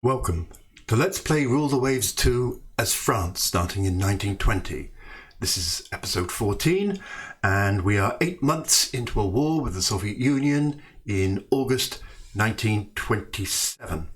Welcome to Let's Play Rule the Waves 2 as France, starting in 1920. This is episode 14, and we are 8 months into a war with the Soviet Union in August 1927.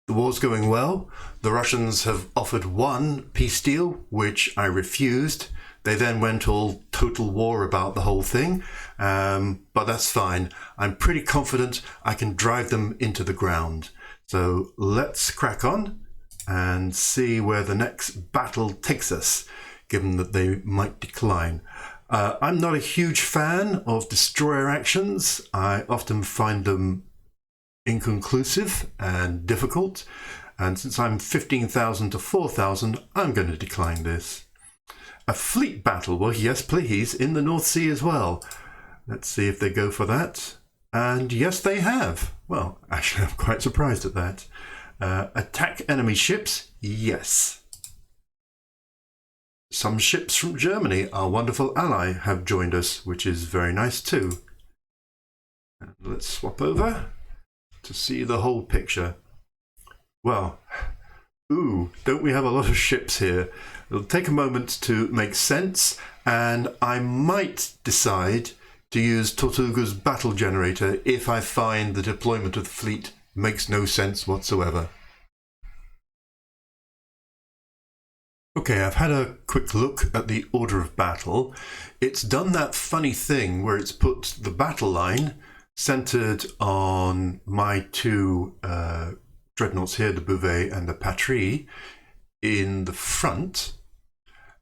The war's going well. The Russians have offered one peace deal, which I refused. They then went all total war about the whole thing, but that's fine. I'm pretty confident I can drive them into the ground. So let's crack on and see where the next battle takes us, given that they might decline. I'm not a huge fan of destroyer actions. I often find them inconclusive and difficult. And since I'm 15,000 to 4,000, I'm going to decline this. A fleet battle, well, yes, please, in the North Sea as well. Let's see if they go for that. And yes, they have. Well, actually, I'm quite surprised at that. Attack enemy ships? Yes. Some ships from Germany, our wonderful ally, have joined us, which is very nice too. And let's swap over to see the whole picture. Well, don't we have a lot of ships here? It'll take a moment to make sense, and I might decide to use Tortuga's battle generator if I find the deployment of the fleet makes no sense whatsoever. Okay, I've had a quick look at the order of battle. It's done that funny thing where it's put the battle line centered on my two dreadnoughts here, the Bouvet and the Patrie, in the front,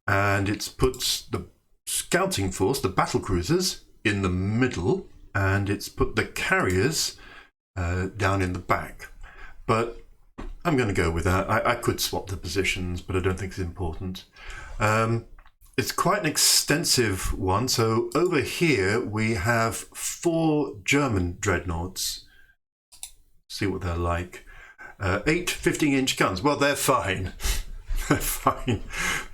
and it's put the scouting force, the battle cruisers, in the middle, and it's put the carriers down in the back. But I'm going to go with that. I could swap the positions, but I don't think it's important. It's quite an extensive one. So over here we have 4 German dreadnoughts. See what they're like. 8 15-inch guns. Well, they're fine. They're fine.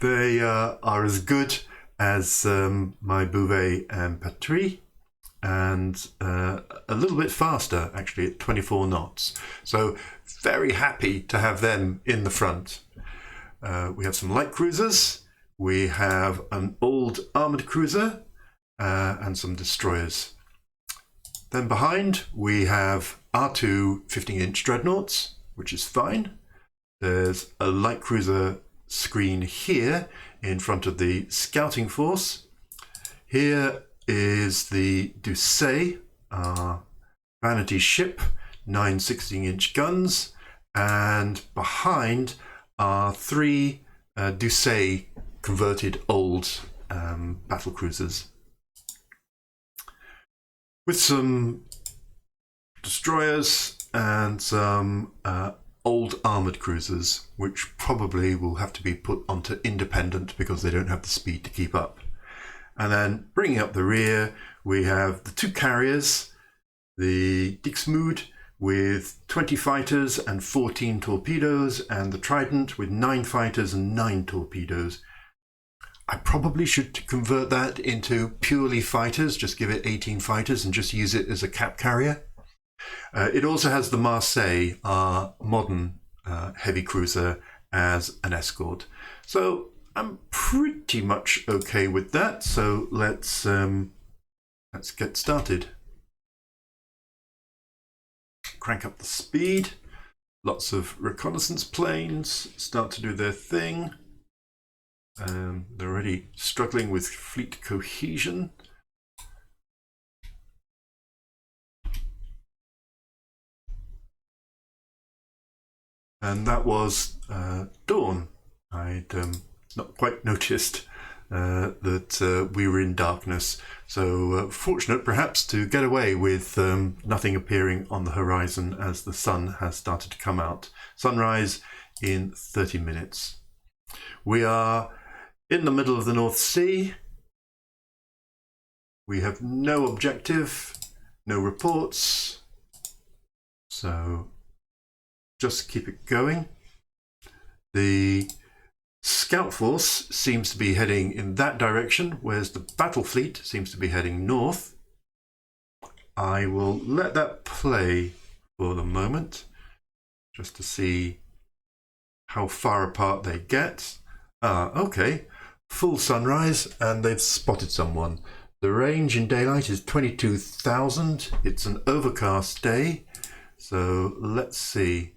They are as good as my Bouvet and Patrie, and a little bit faster actually at 24 knots. So very happy to have them in the front. We have some light cruisers, we have an old armoured cruiser and some destroyers. Then behind we have our 2 15-inch dreadnoughts, which is fine. There's a light cruiser screen here in front of the scouting force. Here is the Decisive, our vanity ship, 9 16-inch guns, and behind are 3 Decisive converted old battle cruisers with some destroyers and some old armoured cruisers, which probably will have to be put onto independent because they don't have the speed to keep up. And then bringing up the rear, we have the 2 carriers, the Dixmude with 20 fighters and 14 torpedoes, and the Trident with 9 fighters and 9 torpedoes. I probably should convert that into purely fighters, just give it 18 fighters and just use it as a cap carrier. It also has the Marseille, our modern heavy cruiser, as an escort. So I'm pretty much okay with that. So let's get started. Crank up the speed. Lots of reconnaissance planes start to do their thing. They're already struggling with fleet cohesion. And that was dawn. I'd not quite noticed that we were in darkness. So fortunate perhaps to get away with nothing appearing on the horizon as the sun has started to come out. Sunrise in 30 minutes. We are in the middle of the North Sea. We have no objective, no reports. So just keep it going. The scout force seems to be heading in that direction, whereas the battle fleet seems to be heading north. I will let that play for the moment, just to see how far apart they get. Okay, full sunrise, and they've spotted someone. The range in daylight is 22,000. It's an overcast day, so let's see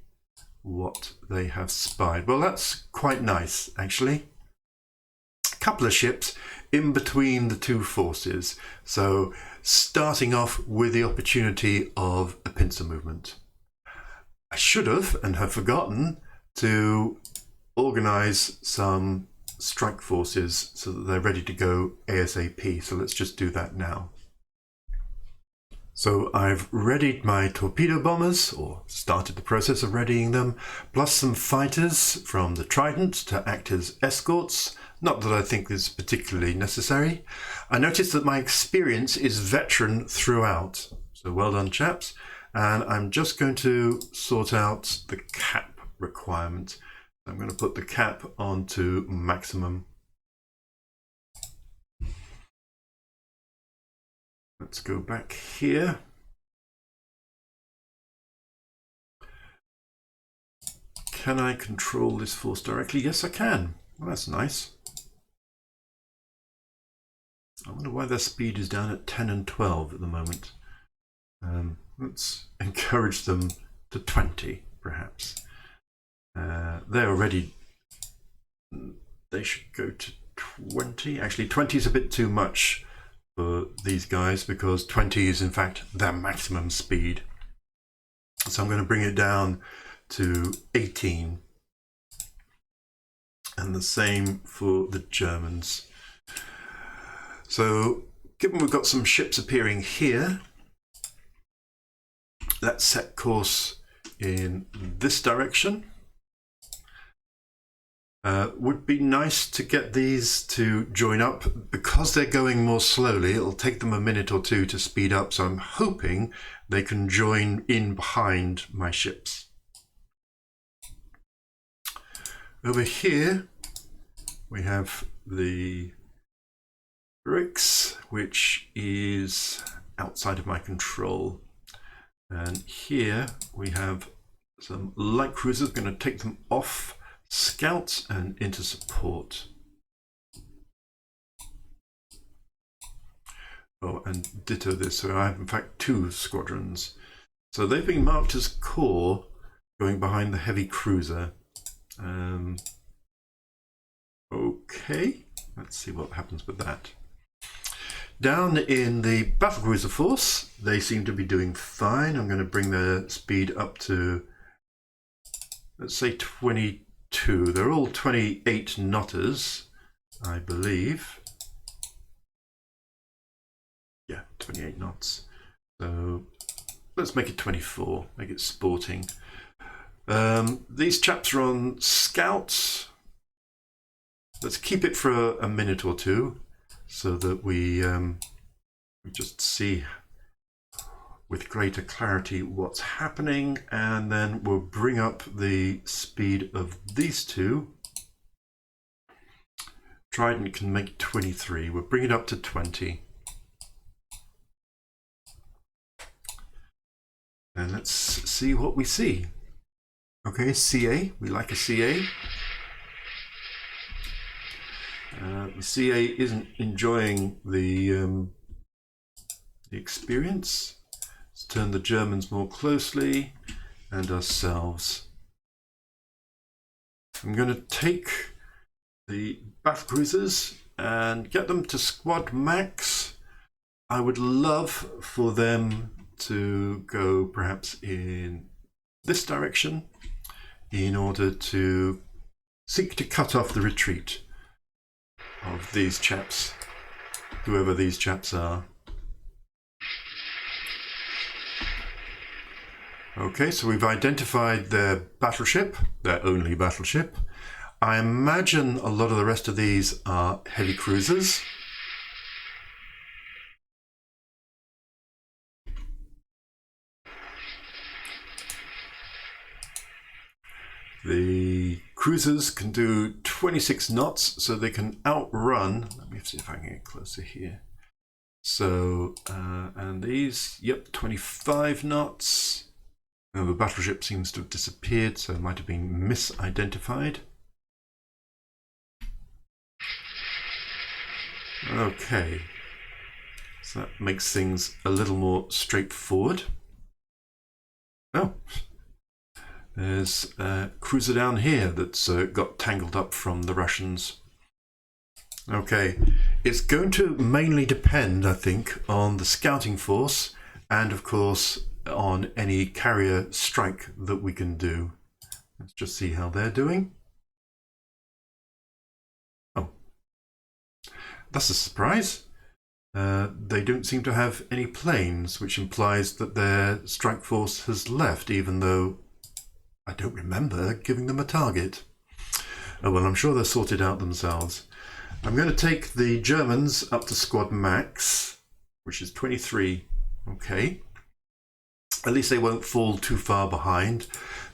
what they have spied. Well, that's quite nice, actually. A couple of ships in between the two forces, so starting off with the opportunity of a pincer movement. I should have and have forgotten to organize some strike forces so that they're ready to go ASAP. So let's just do that now. So I've readied my torpedo bombers, or started the process of readying them, plus some fighters from the Trident to act as escorts. Not that I think this is particularly necessary. I noticed that my experience is veteran throughout. So well done, chaps. And I'm just going to sort out the cap requirement. I'm going to put the cap onto maximum. Let's go back here. Can I control this force directly? Yes, I can. Well, that's nice. I wonder why their speed is down at 10 and 12 at the moment. Let's encourage them to 20, perhaps. They're already... They should go to 20. Actually, 20 is a bit too much for these guys, because 20 is in fact their maximum speed. So I'm going to bring it down to 18. And the same for the Germans. So given we've got some ships appearing here, let's set course in this direction. Would be nice to get these to join up. Because they're going more slowly, it'll take them a minute or two to speed up, so I'm hoping they can join in behind my ships. Over here we have the bricks, which is outside of my control. And here we have some light cruisers. Going to take them off scouts and into support. Oh, and ditto this. So I have in fact 2 squadrons. So they've been marked as core, going behind the heavy cruiser. Okay, let's see what happens with that. Down in the battlecruiser force, they seem to be doing fine. I'm going to bring their speed up to, let's say, 22. They're all 28 knotters, I believe. Yeah, 28 knots. So let's make it 24, make it sporting. These chaps are on scouts. Let's keep it for a minute or two, so that we just see with greater clarity what's happening, and then we'll bring up the speed of these two. Trident can make 23. We'll bring it up to 20. And let's see what we see. Okay, CA. We like a CA. The CA isn't enjoying the experience. Let's turn the Germans more closely, and ourselves. I'm going to take the battlecruisers and get them to squad max. I would love for them to go perhaps in this direction in order to seek to cut off the retreat of these chaps, whoever these chaps are. Okay, so we've identified their battleship, their only battleship. I imagine a lot of the rest of these are heavy cruisers. The cruisers can do 26 knots, so they can outrun. Let me see if I can get closer here. So, and these, yep, 25 knots. Now the battleship seems to have disappeared, so it might have been misidentified. Okay, so that makes things a little more straightforward. Oh, there's a cruiser down here that's got tangled up from the Russians. Okay, it's going to mainly depend, I think, on the scouting force and, of course, on any carrier strike that we can do. Let's just see how they're doing. Oh, that's a surprise. They don't seem to have any planes, which implies that their strike force has left, even though I don't remember giving them a target. Oh well, I'm sure they're sorted out themselves. I'm going to take the Germans up to squad max, which is 23. Okay. At least they won't fall too far behind.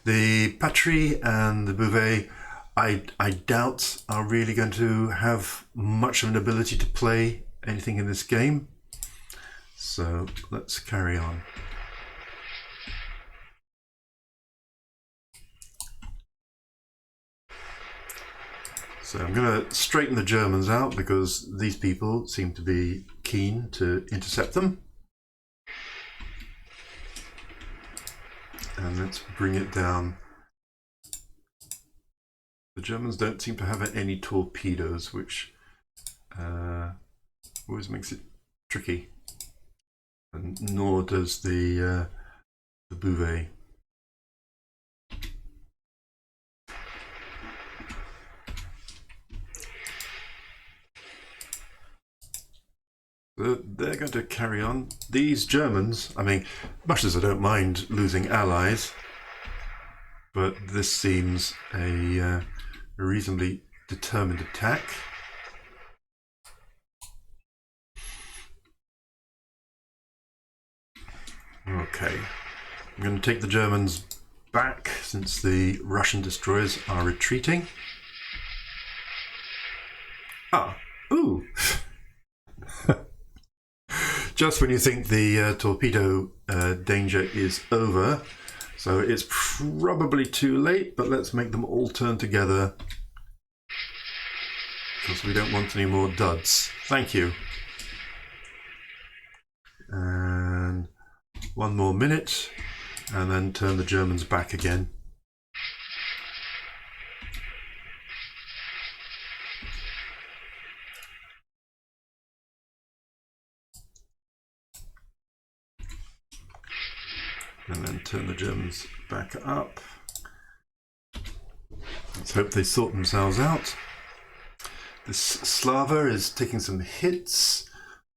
The Patrie and the Bouvet, I doubt are really going to have much of an ability to play anything in this game. So let's carry on. So I'm going to straighten the Germans out because these people seem to be keen to intercept them. And let's bring it down. The Germans don't seem to have any torpedoes, which always makes it tricky. And nor does the Bouvet. They're going to carry on. These Germans, I mean, much as I don't mind losing allies, but this seems a reasonably determined attack. Okay, I'm going to take the Germans back since the Russian destroyers are retreating. Ah, ooh! Just when you think the torpedo danger is over, so it's probably too late, but let's make them all turn together because we don't want any more duds. Thank you. And one more minute, and then turn the Germans back again. And then turn the Germans back up. Let's hope they sort themselves out. This Slava is taking some hits.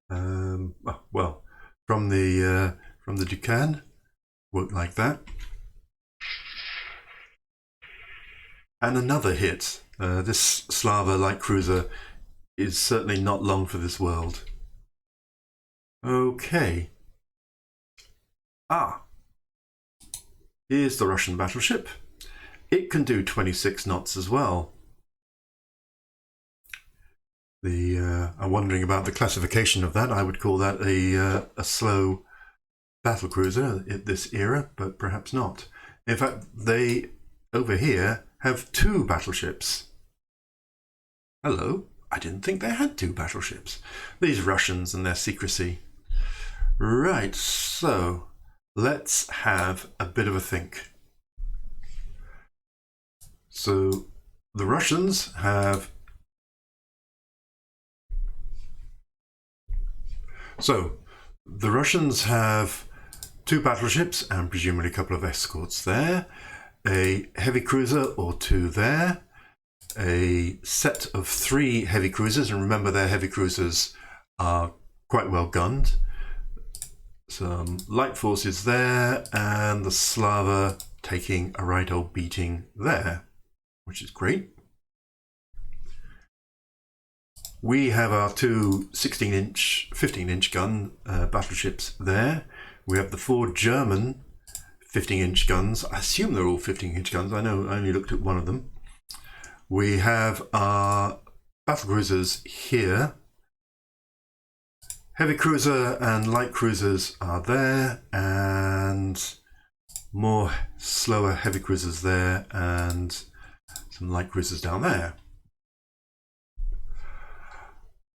Well, from the Dukan. Won't like that. And another hit. This Slava light cruiser is certainly not long for this world. Okay. Ah. Here's the Russian battleship. It can do 26 knots as well. I'm wondering about the classification of that. I would call that a slow battle cruiser at this era, but perhaps not. In fact, they, over here, have 2 battleships. Hello, I didn't think they had 2 battleships. These Russians and their secrecy. Right, so let's have a bit of a think. So the Russians have... the Russians have 2 battleships and presumably a couple of escorts there, a heavy cruiser or 2 there, a set of 3 heavy cruisers, and remember their heavy cruisers are quite well gunned, some light forces there, and the Slava taking a right old beating there, which is great. We have our 2 16-inch, 15-inch gun battleships there. We have the 4 German 15-inch guns. I assume they're all 15-inch guns. I know I only looked at one of them. We have our battle cruisers here. Heavy cruiser and light cruisers are there, and more slower heavy cruisers there and some light cruisers down there.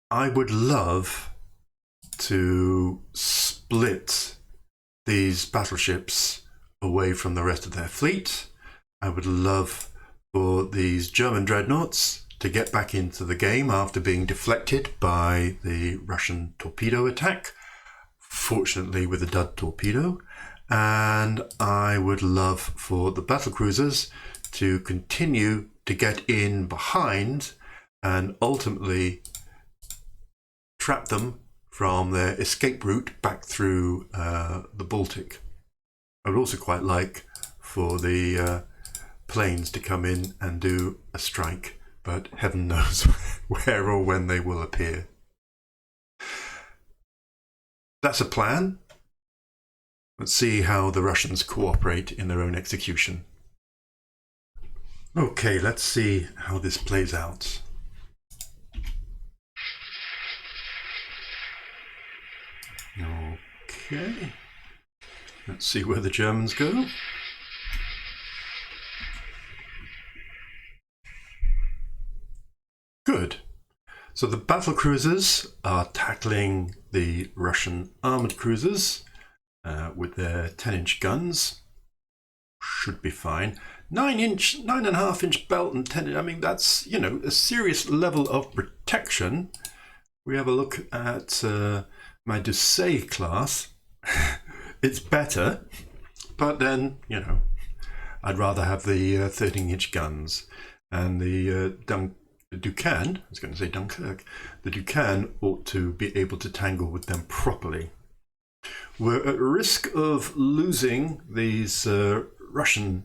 I would love to split these battleships away from the rest of their fleet. I would love for these German dreadnoughts to get back into the game after being deflected by the Russian torpedo attack, fortunately with a dud torpedo. And I would love for the battlecruisers to continue to get in behind and ultimately trap them from their escape route back through the Baltic. I would also quite like for the planes to come in and do a strike, but heaven knows where or when they will appear. That's a plan. Let's see how the Russians cooperate in their own execution. Okay, let's see how this plays out. Okay, let's see where the Germans go. Good. So the battle cruisers are tackling the Russian armored cruisers with their 10-inch guns. Should be fine. 9.5-inch belt and 10. I mean, that's, you know, a serious level of protection. We have a look at my Decisive class. It's better, but then, you know, I'd rather have the 13-inch guns. And the Duquesne, I was going to say Dunkirk, the Duquesne ought to be able to tangle with them properly. We're at risk of losing these Russian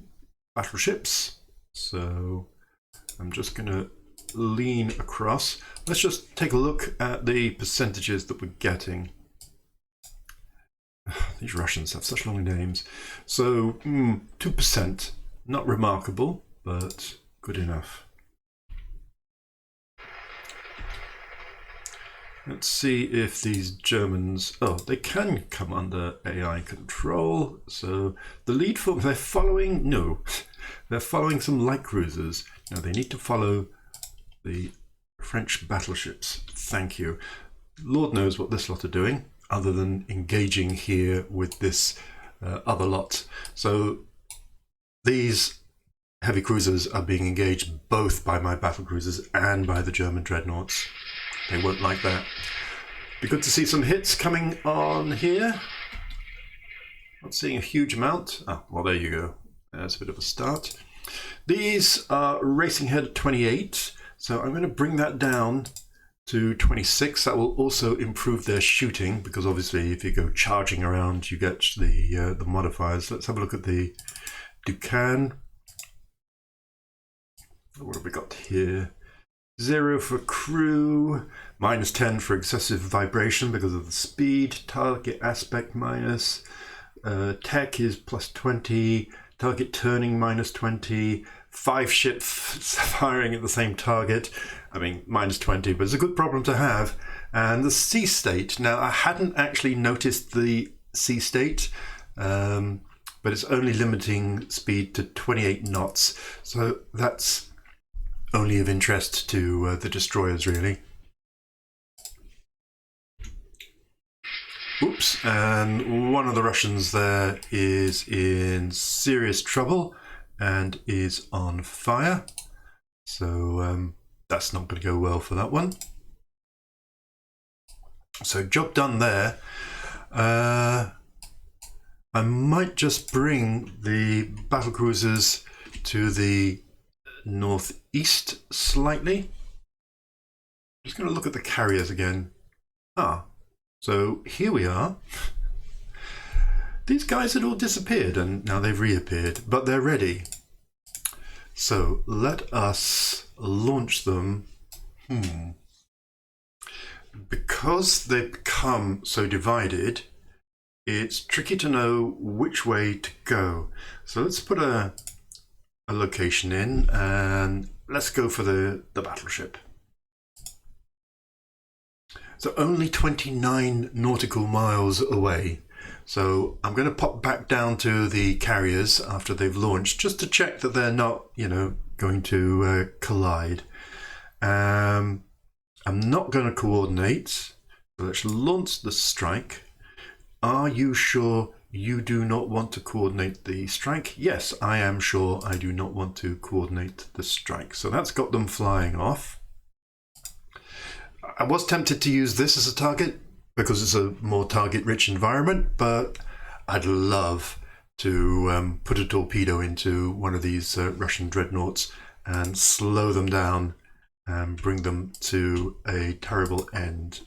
battleships, so I'm just going to lean across. Let's just take a look at the percentages that we're getting. These Russians have such long names. So 2%, not remarkable, but good enough. Let's see if these Germans, they can come under AI control. So the lead for, they're following some light cruisers. Now they need to follow the French battleships. Thank you. Lord knows what this lot are doing, other than engaging here with this other lot. So these heavy cruisers are being engaged both by my battle cruisers and by the German dreadnoughts. They won't like that. Be good to see some hits coming on here. Not seeing a huge amount. Well, there you go. There's a bit of a start. These are racing ahead at 28, so I'm going to bring that down to 26. That will also improve their shooting, because obviously if you go charging around, you get the modifiers. Let's have a look at the Duquesne. What have we got here? 0 for crew, -10 for excessive vibration because of the speed, target aspect minus, tech is +20, target turning -20, 5 ships firing at the same target, I mean -20, but it's a good problem to have. And the sea state, now I hadn't actually noticed the sea state, but it's only limiting speed to 28 knots, so that's only of interest to the destroyers, really. Oops, and one of the Russians there is in serious trouble and is on fire. So that's not going to go well for that one. So job done there. I might just bring the battlecruisers to the northeast slightly. Just going to look at the carriers again. So here we are. These guys had all disappeared and now they've reappeared, but they're ready. So let us launch them. Because they've become so divided, it's tricky to know which way to go. So let's put a location in and let's go for the battleship. So only 29 nautical miles away. So I'm going to pop back down to the carriers after they've launched, just to check that they're not, going to collide. I'm not going to coordinate. So let's launch the strike. Are you sure you do not want to coordinate the strike? Yes, I am sure I do not want to coordinate the strike. So that's got them flying off. I was tempted to use this as a target because it's a more target-rich environment, but I'd love to put a torpedo into one of these Russian dreadnoughts and slow them down and bring them to a terrible end.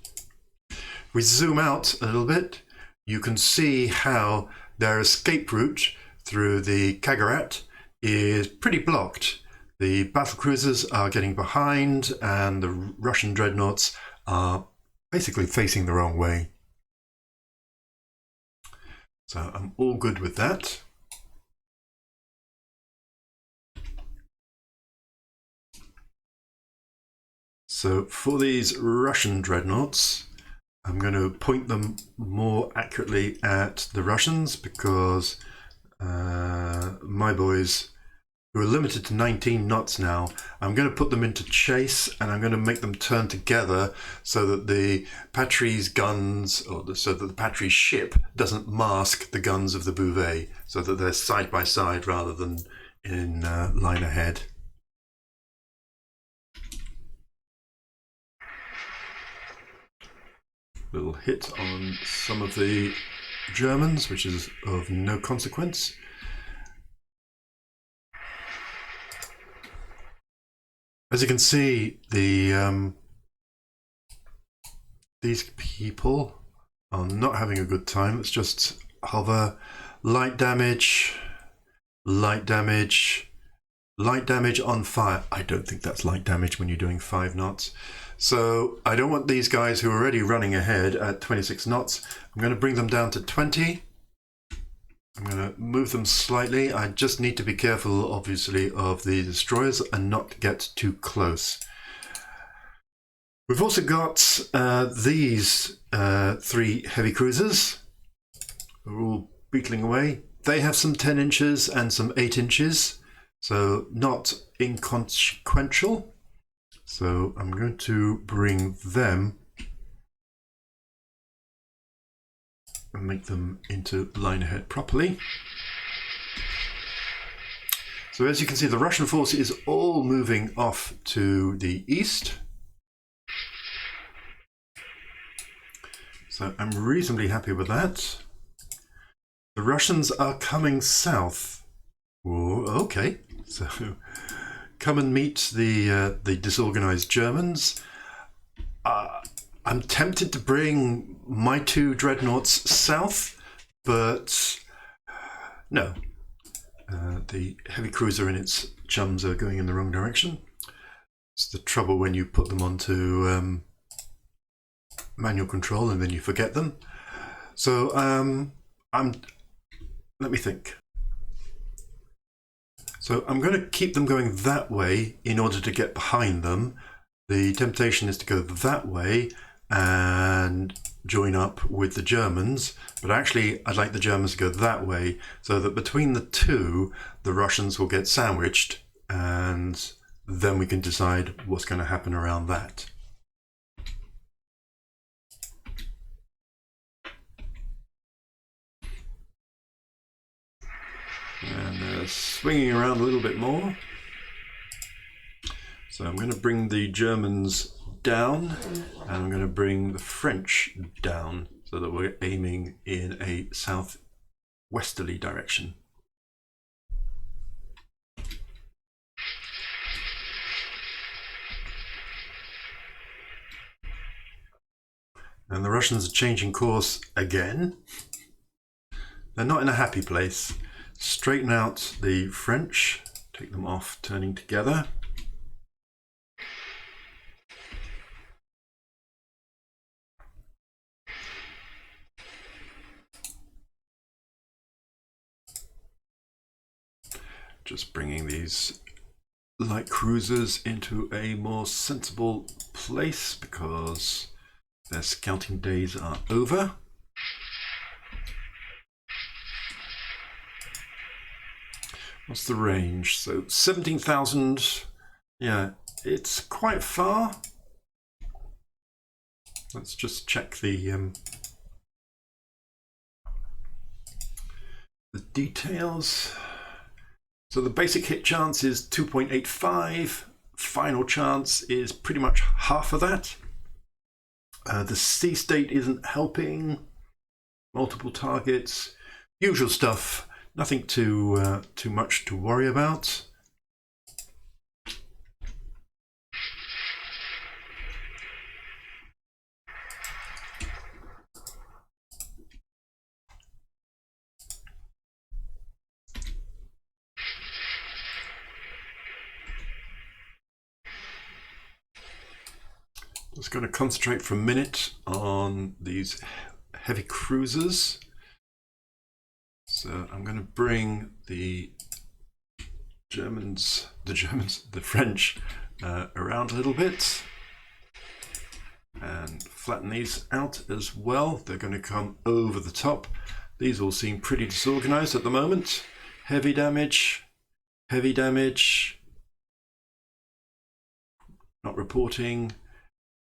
If we zoom out a little bit, you can see how their escape route through the Kagarat is pretty blocked. The battlecruisers are getting behind and the Russian dreadnoughts are basically facing the wrong way. So I'm all good with that. So for these Russian dreadnoughts, I'm going to point them more accurately at the Russians because my boys, who are limited to 19 knots now, I'm going to put them into chase and I'm going to make them turn together so that the Patry's guns, so that the Patry's ship doesn't mask the guns of the Bouvet, so that they're side by side rather than in line ahead. Little hit on some of the Germans, which is of no consequence. As you can see, these people are not having a good time. Let's just hover. Light damage, light damage, light damage on fire. I don't think that's light damage when you're doing 5 knots. So I don't want these guys who are already running ahead at 26 knots. I'm going to bring them down to 20. I'm going to move them slightly. I just need to be careful, obviously, of the destroyers and not get too close. We've also got these 3 heavy cruisers. They're all beetling away. They have some 10 inches and some 8 inches, so not inconsequential. So I'm going to bring them and make them into line ahead properly. So as you can see, the Russian force is all moving off to the east. So I'm reasonably happy with that. The Russians are coming south. Whoa, okay, so come and meet the disorganized Germans. I'm tempted to bring my 2 dreadnoughts south, but no. The heavy cruiser and its chums are going in the wrong direction. It's the trouble when you put them onto manual control and then you forget them. So let me think. So I'm going to keep them going that way in order to get behind them. The temptation is to go that way and join up with the Germans, but actually I'd like the Germans to go that way so that between the 2, the Russians will get sandwiched and then we can decide what's going to happen around that. And swinging around a little bit more. So I'm going to bring the Germans down and I'm going to bring the French down so that we're aiming in a southwesterly direction. And the Russians are changing course again. They're not in a happy place. Straighten out the French, take them off, turning together. Just bringing these light cruisers into a more sensible place because their scouting days are over. What's the range? So 17,000. Yeah, it's quite far. Let's just check the details. So the basic hit chance is 2.85. Final chance is pretty much half of that. The C state isn't helping. Multiple targets. Usual stuff. Nothing too much to worry about. Just going to concentrate for a minute on these heavy cruisers. So I'm going to bring the French around a little bit and flatten these out as well. They're going to come over the top. These all seem pretty disorganized at the moment. Heavy damage, not reporting,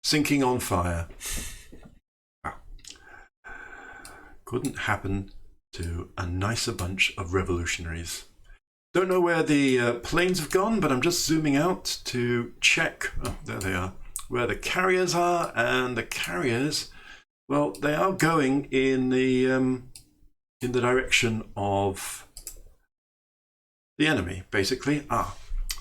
sinking on fire. Wow. Couldn't happen to a nicer bunch of revolutionaries. Don't know where the planes have gone, but I'm just zooming out to check. Oh, there they are. Where the carriers are, and the carriers, well, they are going in the direction of the enemy, basically. So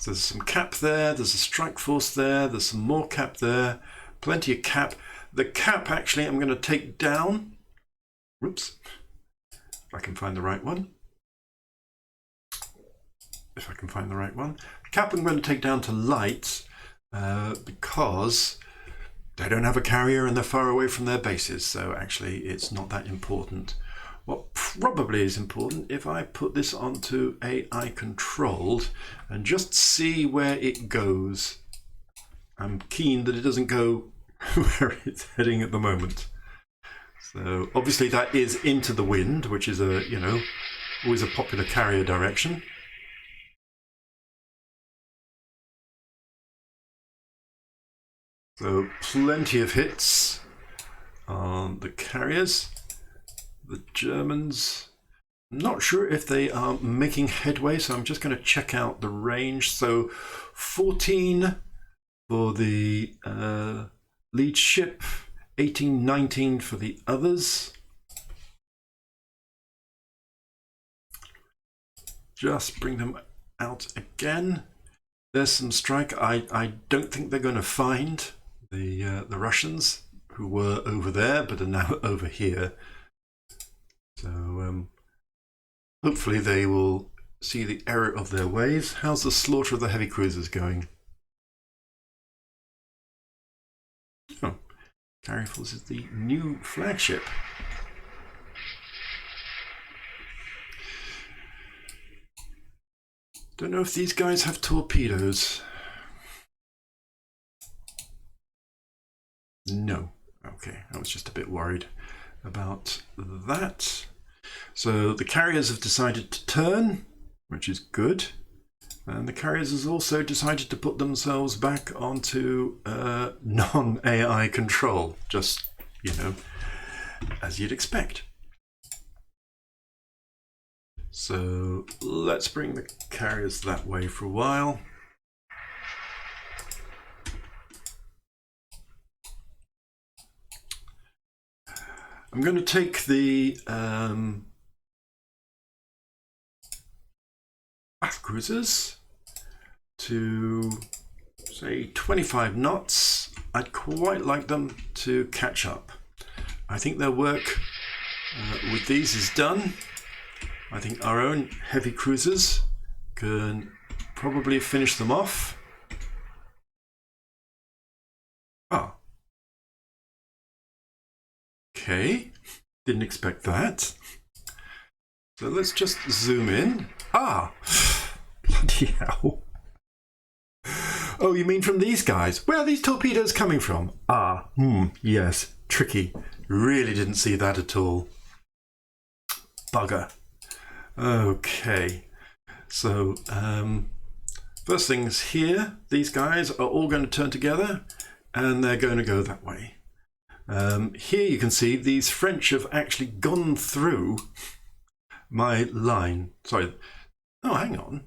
there's some cap there. There's a strike force there. There's some more cap there. Plenty of cap. The cap, actually, I'm going to take down. Whoops. If I can find the right one. Cap I'm going to take down to light because they don't have a carrier and they're far away from their bases. So actually it's not that important. What probably is important, if I put this onto AI controlled and just see where it goes. I'm keen that it doesn't go where it's heading at the moment. So obviously that is into the wind, which is always a popular carrier direction. So plenty of hits on the carriers. The Germans, I'm not sure if they are making headway, so I'm just going to check out the range. So 14 for the lead ship, 18, 19 for the others. Just bring them out again. There's some strike. I don't think they're going to find the Russians who were over there but are now over here. So hopefully they will see the error of their ways. How's the slaughter of the heavy cruisers going? Oh, Carrier Force is the new flagship. Don't know if these guys have torpedoes. No. Okay, I was just a bit worried about that. So the carriers have decided to turn, which is good. And the carriers has also decided to put themselves back onto non-AI control, just, as you'd expect. So let's bring the carriers that way for a while. I'm going to take the battle cruisers to, say, 25 knots. I'd quite like them to catch up. I think their work with these is done. I think our own heavy cruisers can probably finish them off. Okay, didn't expect that. So let's just zoom in. Bloody hell. Oh, you mean from these guys? Where are these torpedoes coming from? Yes, tricky. Really didn't see that at all. Bugger. Okay, So first things here, these guys are all going to turn together and they're going to go that way. Here you can see these French have actually gone through my line. Sorry. Oh, hang on.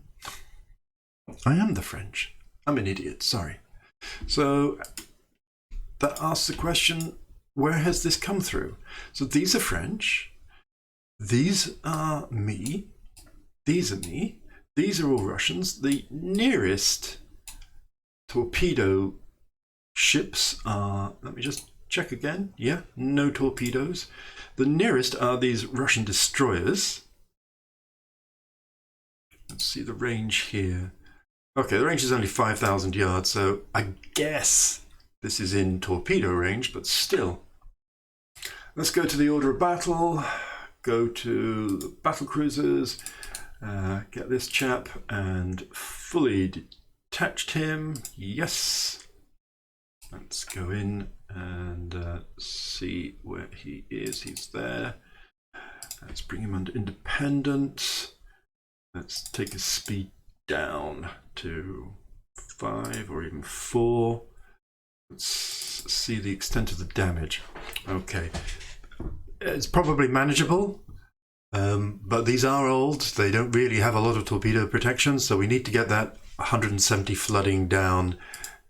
I am the French. I'm an idiot, sorry. So that asks the question, where has this come through? So these are French. These are me. These are me. These are all Russians. The nearest torpedo ships are, let me just check again. Yeah, no torpedoes. The nearest are these Russian destroyers. Let's see the range here. Okay, the range is only 5,000 yards, so I guess this is in torpedo range, but still. Let's go to the order of battle, go to the battle cruisers, get this chap and fully detached him. Yes. Let's go in and see where he is. He's there. Let's bring him under independent. Let's take his speed down to 5 or even 4. Let's see the extent of the damage. Okay, it's probably manageable, but these are old. They don't really have a lot of torpedo protection, so we need to get that 170 flooding down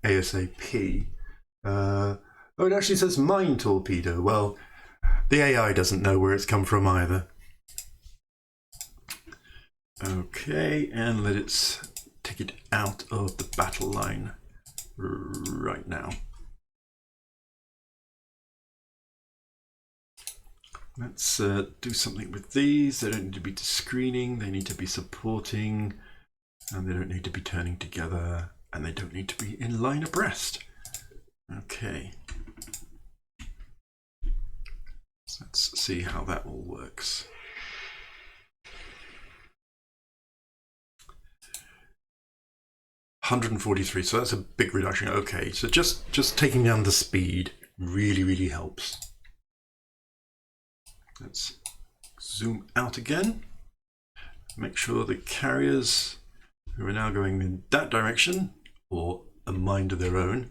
ASAP. Oh, it actually says mine torpedo. Well, the AI doesn't know where it's come from either. Okay, and let's take it out of the battle line right now. Let's do something with these. They don't need to be screening, they need to be supporting, and they don't need to be turning together, and they don't need to be in line abreast. Okay. So let's see how that all works. $143, so that's a big reduction. Okay, so just taking down the speed really helps. Let's zoom out again. Make sure the carriers who are now going in that direction, or a mind of their own.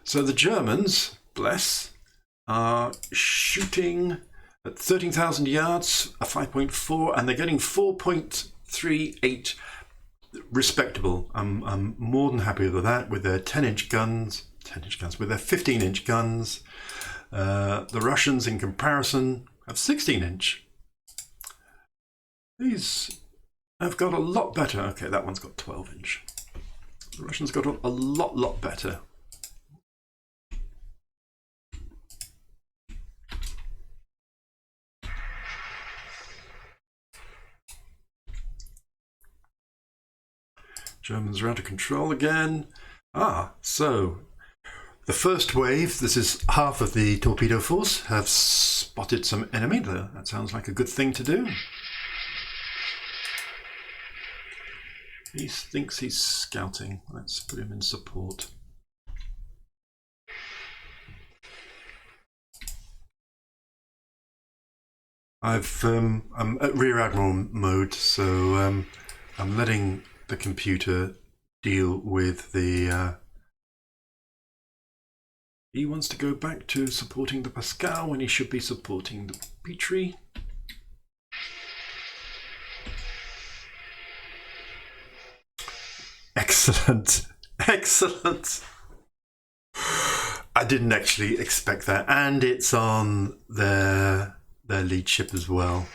So the Germans, bless, are shooting at 13,000 yards, a 5.4, and they're getting 4.38. Respectable. I'm more than happy with that, with their 10-inch guns, with their 15-inch guns. The Russians, in comparison, have 16-inch. These have got a lot better. Okay, that one's got 12-inch. The Russians got a lot better. Germans are out of control again. So the first wave, this is half of the torpedo force, have spotted some enemy there. That sounds like a good thing to do. He thinks he's scouting. Let's put him in support. I'm at Rear Admiral mode, so I'm letting the computer deal with the he wants to go back to supporting the Pascal when he should be supporting the Petrie. Excellent. I didn't actually expect that, and it's on their lead ship as well.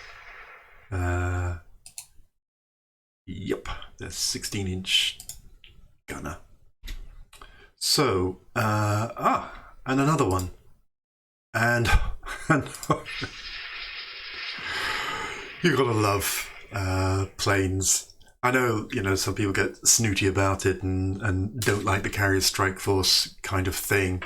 Yep, the 16-inch gunner. So, and another one. And you gotta love planes. I know, some people get snooty about it and don't like the carrier strike force kind of thing.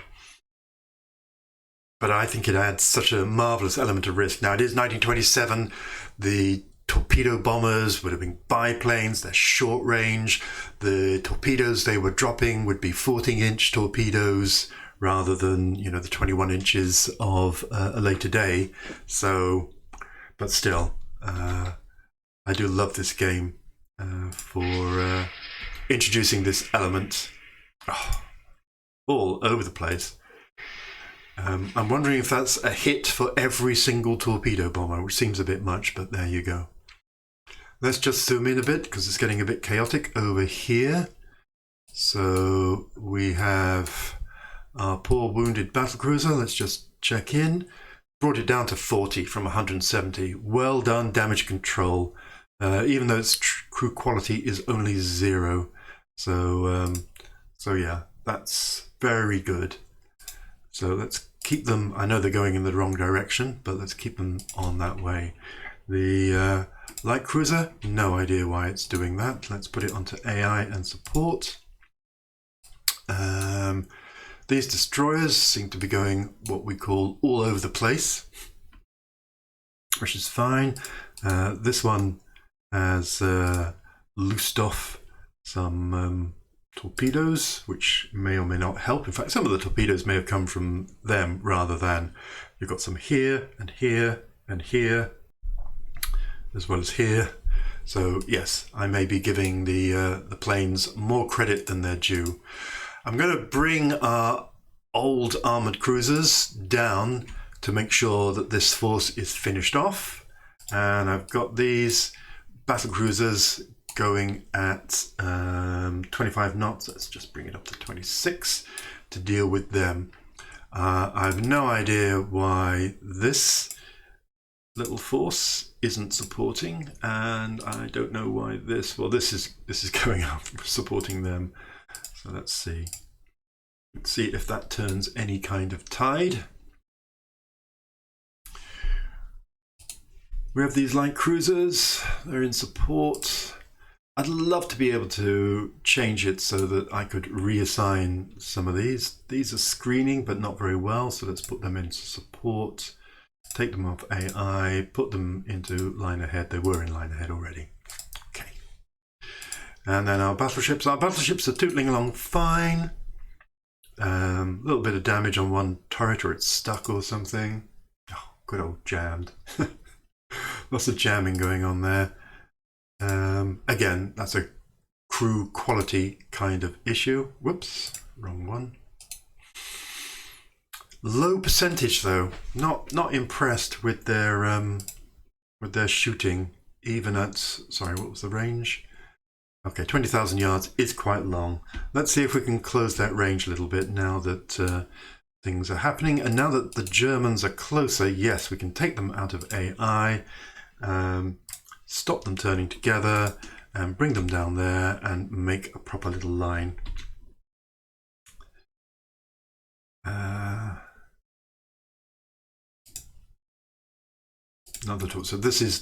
But I think it adds such a marvelous element of risk. Now, it is 1927. The torpedo bombers would have been biplanes. They're short range. The torpedoes they were dropping would be 14-inch torpedoes rather than, the 21 inches of a later day. So, but still, I do love this game. for introducing this element all over the place. I'm wondering if that's a hit for every single torpedo bomber, which seems a bit much, but there you go. Let's just zoom in a bit because it's getting a bit chaotic over here. So we have our poor wounded battlecruiser. Let's just check in. Brought it down to 40 from 170. Well done, damage control. Even though its crew quality is only 0. So yeah, that's very good. So let's keep them. I know they're going in the wrong direction, but let's keep them on that way. The light cruiser, no idea why it's doing that. Let's put it onto AI and support. These destroyers seem to be going what we call all over the place, which is fine. This one has loosed off some torpedoes, which may or may not help. In fact, some of the torpedoes may have come from them rather than. You've got some here and here and here, as well as here. So yes, I may be giving the planes more credit than they're due. I'm going to bring our old armoured cruisers down to make sure that this force is finished off. And I've got these battle cruisers going at 25 knots. Let's just bring it up to 26 to deal with them. I have no idea why this little force isn't supporting, and I don't know why this. Well, this is going up supporting them. So let's see. Let's see if that turns any kind of tide. We have these light cruisers. They're in support. I'd love to be able to change it so that I could reassign some of these. These are screening, but not very well. So let's put them into support. Take them off AI. Put them into line ahead. They were in line ahead already. Okay. And then our battleships. Our battleships are tootling along fine. A little bit of damage on one turret, or it's stuck or something. Oh, good old jammed. Lots of jamming going on there. Again, that's a crew quality kind of issue. Whoops, wrong one. Low percentage though. Not impressed with their shooting. Even at, sorry, what was the range? Okay, 20,000 yards is quite long. Let's see if we can close that range a little bit now that things are happening. And now that the Germans are closer, yes, we can take them out of AI, stop them turning together, and bring them down there and make a proper little line. Another talk. So this is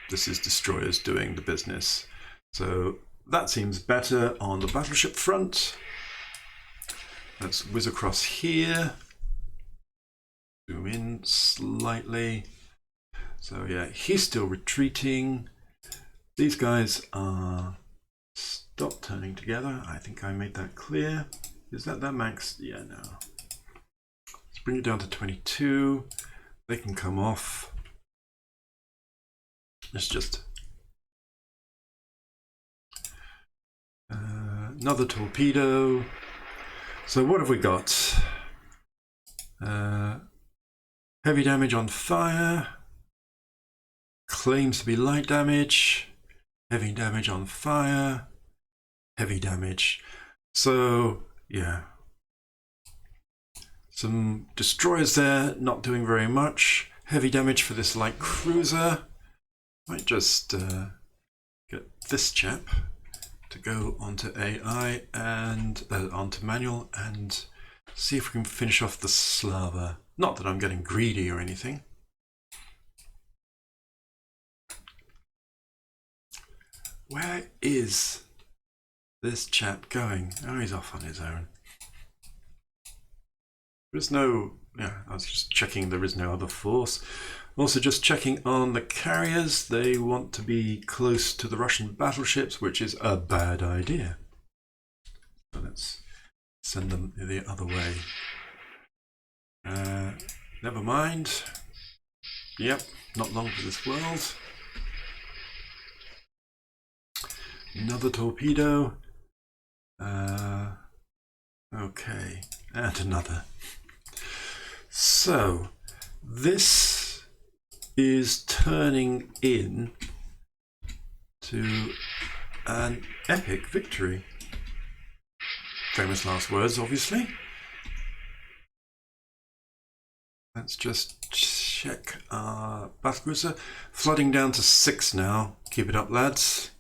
destroyers doing the business. So that seems better on the battleship front. Let's whiz across here. Zoom in slightly. So yeah, he's still retreating. These guys are stop turning together. I think I made that clear. Is that max? Yeah, no. Let's bring it down to 22. They can come off. It's just another torpedo. So what have we got? Heavy damage on fire. Claims to be light damage. Heavy damage on fire. Heavy damage. So yeah, some destroyers there, not doing very much. Heavy damage for this light cruiser. Might just get this chap to go onto AI and onto manual and see if we can finish off the Slava. Not that I'm getting greedy or anything. Where is this chap going? Oh, he's off on his own. There's no, yeah, I was just checking there is no other force. Also just checking on the carriers. They want to be close to the Russian battleships, which is a bad idea. So let's send them the other way. Never mind. Yep, not long for this world. Another torpedo. Okay, and another. So this is turning in to an epic victory. Famous last words, obviously. Let's just check our battlecruiser. Flooding down to 6 now. Keep it up, lads.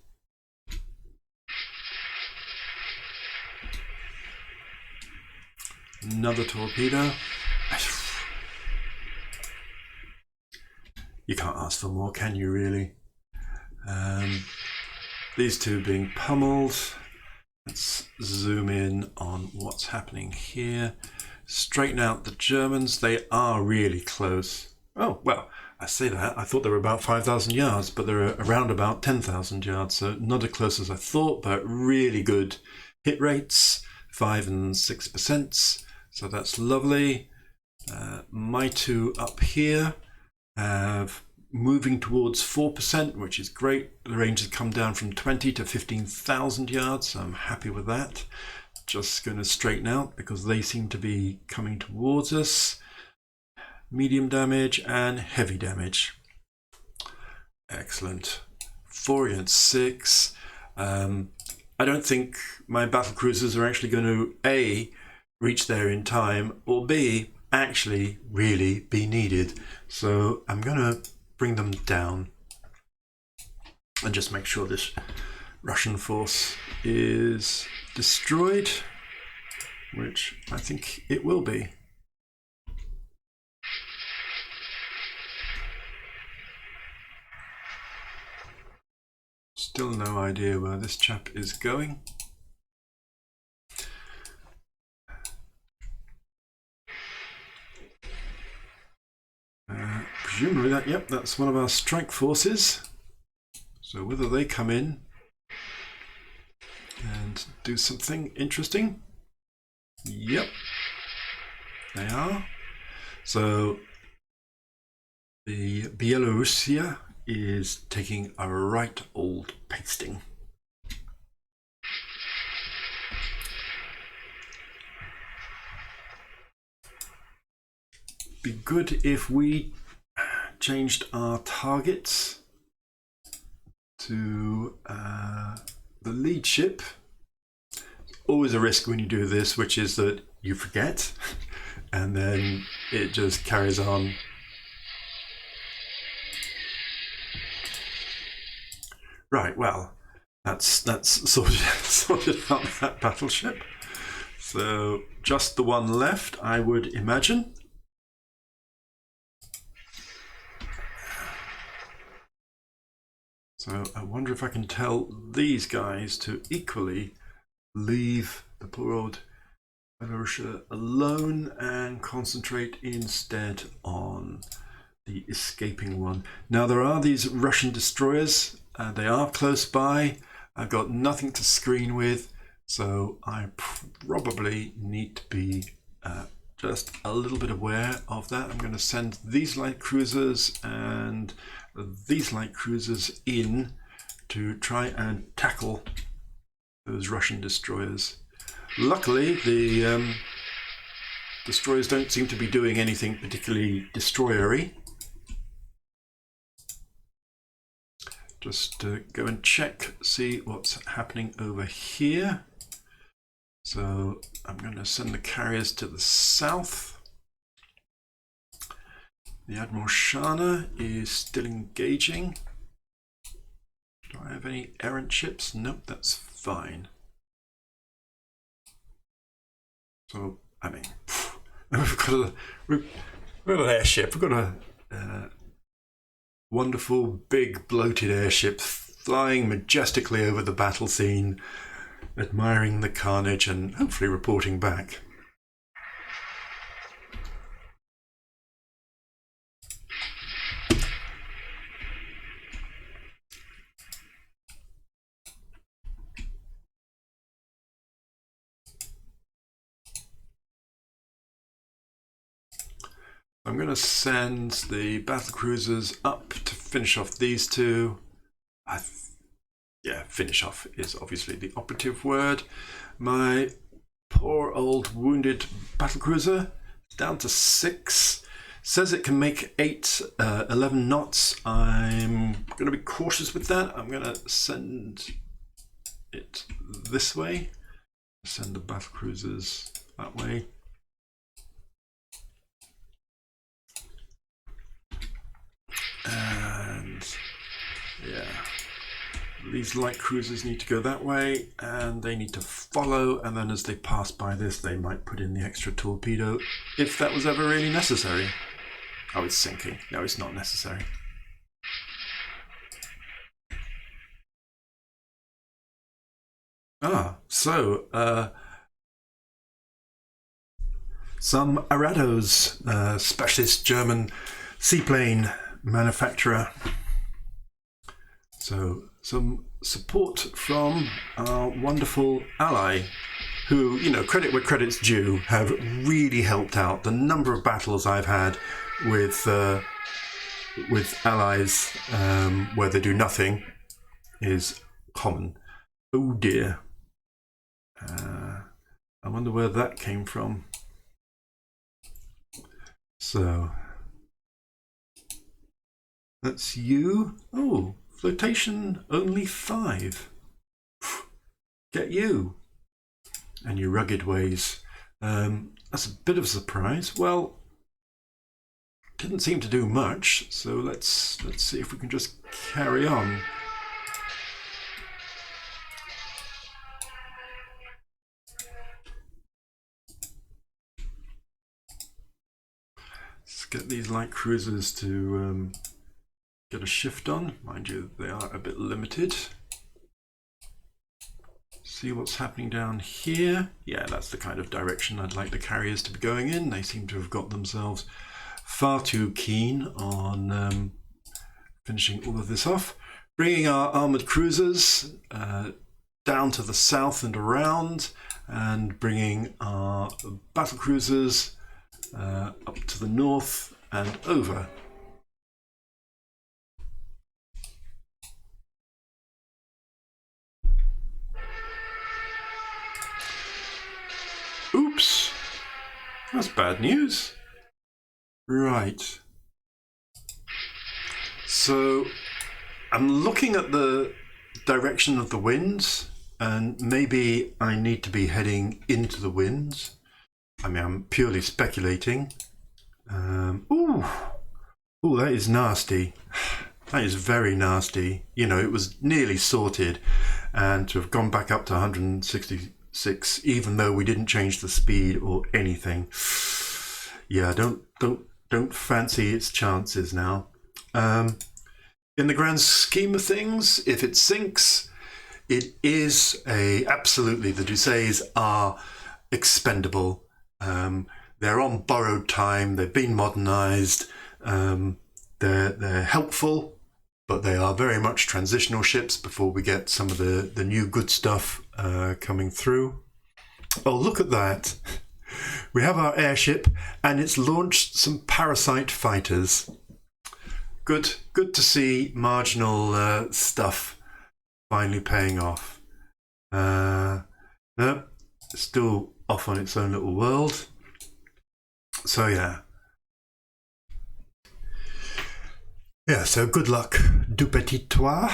Another torpedo. You can't ask for more, can you really? These two being pummeled. Let's zoom in on what's happening here. Straighten out the Germans. They are really close. Oh, well, I say that. I thought they were about 5,000 yards, but they're around about 10,000 yards. So not as close as I thought, but really good hit rates, 5 and 6%. So that's lovely. My two up here have moving towards 4%, which is great. The range has come down from 20 to 15,000 yards, so I'm happy with that. Just going to straighten out because they seem to be coming towards us. Medium damage and heavy damage. Excellent. 4 against 6. I don't think my battle cruisers are actually going to A, reach there in time, or B, actually really be needed. So I'm going to bring them down and just make sure this Russian force is destroyed, which I think it will be. Still no idea where this chap is going. Presumably that, yep, that's one of our strike forces. So whether they come in and do something interesting. Yep, they are. So the Belarusia is taking a right old pasting. Be good if we changed our targets to the lead ship. Always a risk when you do this, which is that you forget and then it just carries on. Right, well, that's sorted out that battleship. So just the one left, I would imagine. So I wonder if I can tell these guys to equally leave the poor old Belarusia alone and concentrate instead on the escaping one. Now there are these Russian destroyers. They are close by. I've got nothing to screen with, so I probably need to be just a little bit aware of that. I'm going to send these light cruisers and these light cruisers in to try and tackle those Russian destroyers. Luckily, the destroyers don't seem to be doing anything particularly destroyery. Just go and check, see what's happening over here. So I'm going to send the carriers to the south. The Admiral Shana is still engaging. Do I have any errant ships? Nope, that's fine. So, I mean, we've got an airship. We've got a wonderful, big, bloated airship flying majestically over the battle scene, admiring the carnage and hopefully reporting back. I'm going to send the battle cruisers up to finish off these two. yeah, finish off is obviously the operative word. My poor old wounded battlecruiser is down to 6. Says it can make 11 knots. I'm going to be cautious with that. I'm going to send it this way. Send the battlecruisers that way. And yeah, these light cruisers need to go that way, and they need to follow, and then as they pass by this, they might put in the extra torpedo, if that was ever really necessary. Oh, it's sinking. No, it's not necessary. So, some Arados, specialist German seaplane manufacturer. So, some support from our wonderful ally, who, you know, credit where credit's due, have really helped out. The number of battles I've had with allies where they do nothing is common. Oh dear. I wonder where that came from. So that's you. Oh, flotation only 5. Get you and your rugged ways. That's a bit of a surprise. Well, didn't seem to do much, so let's see if we can just carry on. Let's get these light cruisers to get a shift on. Mind you, they are a bit limited. See what's happening down here. Yeah, that's the kind of direction I'd like the carriers to be going in. They seem to have got themselves far too keen on finishing all of this off. Bringing our armoured cruisers down to the south and around, and bringing our battle cruisers up to the north and over. Oops, that's bad news. Right. So I'm looking at the direction of the winds, and maybe I need to be heading into the winds. I mean, I'm purely speculating. Ooh, that is nasty. That is very nasty. You know, it was nearly sorted, and to have gone back up to 166, even though we didn't change the speed or anything. Yeah, don't fancy its chances now. In the grand scheme of things, if it sinks, it is absolutely, the Decisives are expendable. They're on borrowed time. They've been modernized. They're helpful, but they are very much transitional ships before we get some of the new good stuff coming through. Oh, look at that. We have our airship, and it's launched some parasite fighters. Good to see marginal stuff finally paying off. No, still off on its own little world. So yeah. Yeah, so good luck, du petit toi.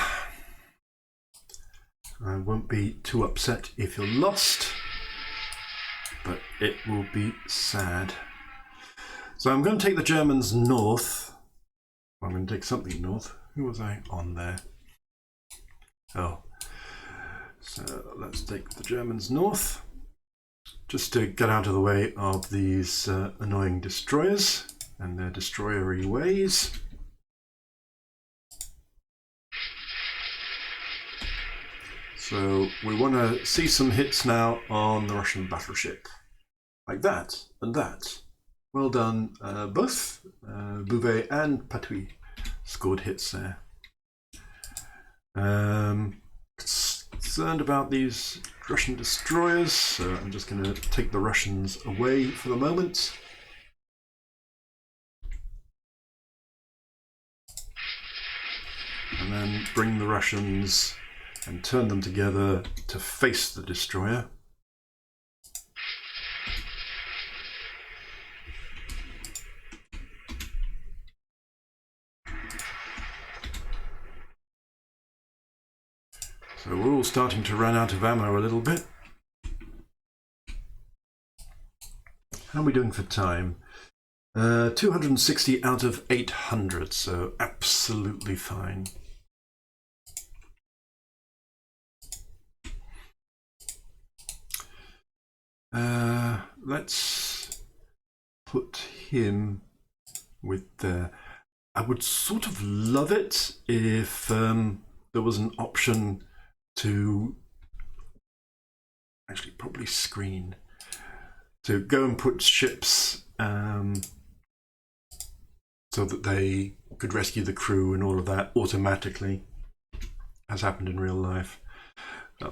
I won't be too upset if you're lost, but it will be sad. So I'm going to take the Germans north. I'm going to take something north. Who was I on there? Oh. So let's take the Germans north, just to get out of the way of these annoying destroyers and their destroyery ways. So we want to see some hits now on the Russian battleship. Like that and that. Well done, both Bouvet and Patouille scored hits there. Concerned about these Russian destroyers, so I'm just going to take the Russians away for the moment. And then bring the Russians and turn them together to face the destroyer. So we're all starting to run out of ammo a little bit. How are we doing for time? 260 out of 800, so absolutely fine. Let's put him with there. I would sort of love it if there was an option to actually probably screen to go and put ships so that they could rescue the crew and all of that automatically, as happened in real life.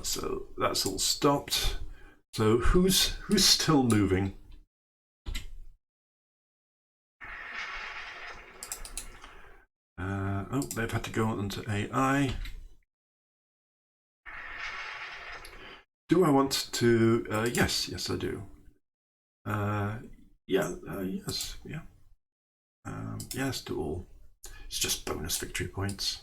So that's all stopped. So who's still moving? Oh, they've had to go on to AI. Do I want to? Yes, I do. Yes, yeah. Yes to all. It's just bonus victory points.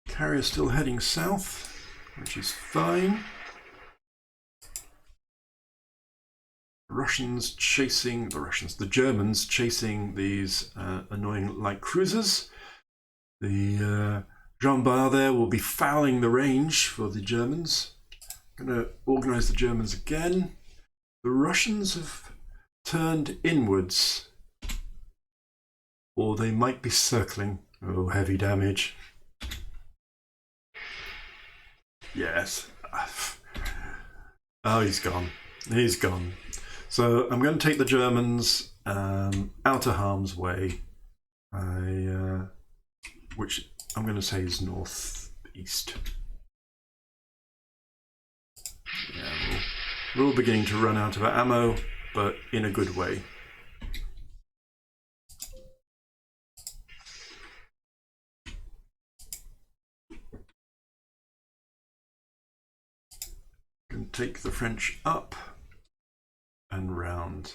Carrier still heading south, which is fine. The Germans chasing these annoying light cruisers. The Jean Bart there will be fouling the range for the Germans. I'm going to organize the Germans again. The Russians have turned inwards, or they might be circling. Oh, heavy damage. Yes. Oh, he's gone. He's gone. So I'm going to take the Germans out of harm's way, which I'm going to say is northeast. Yeah, we're all beginning to run out of ammo, but in a good way. Can take the French up and round.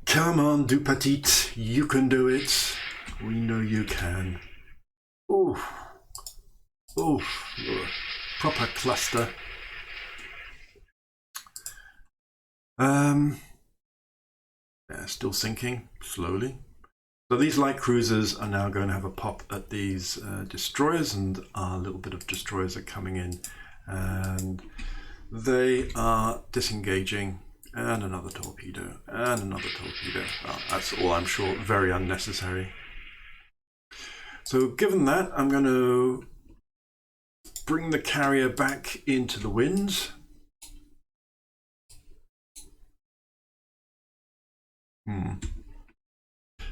Come on, du petit, you can do it. We know you can. Oof. Oof. Proper cluster. Yeah, still sinking slowly. So these light cruisers are now going to have a pop at these destroyers, and our little bit of destroyers are coming in, and they are disengaging. And another torpedo, and another torpedo. Oh, that's all, I'm sure, very unnecessary. So given that, I'm going to bring the carrier back into the wind.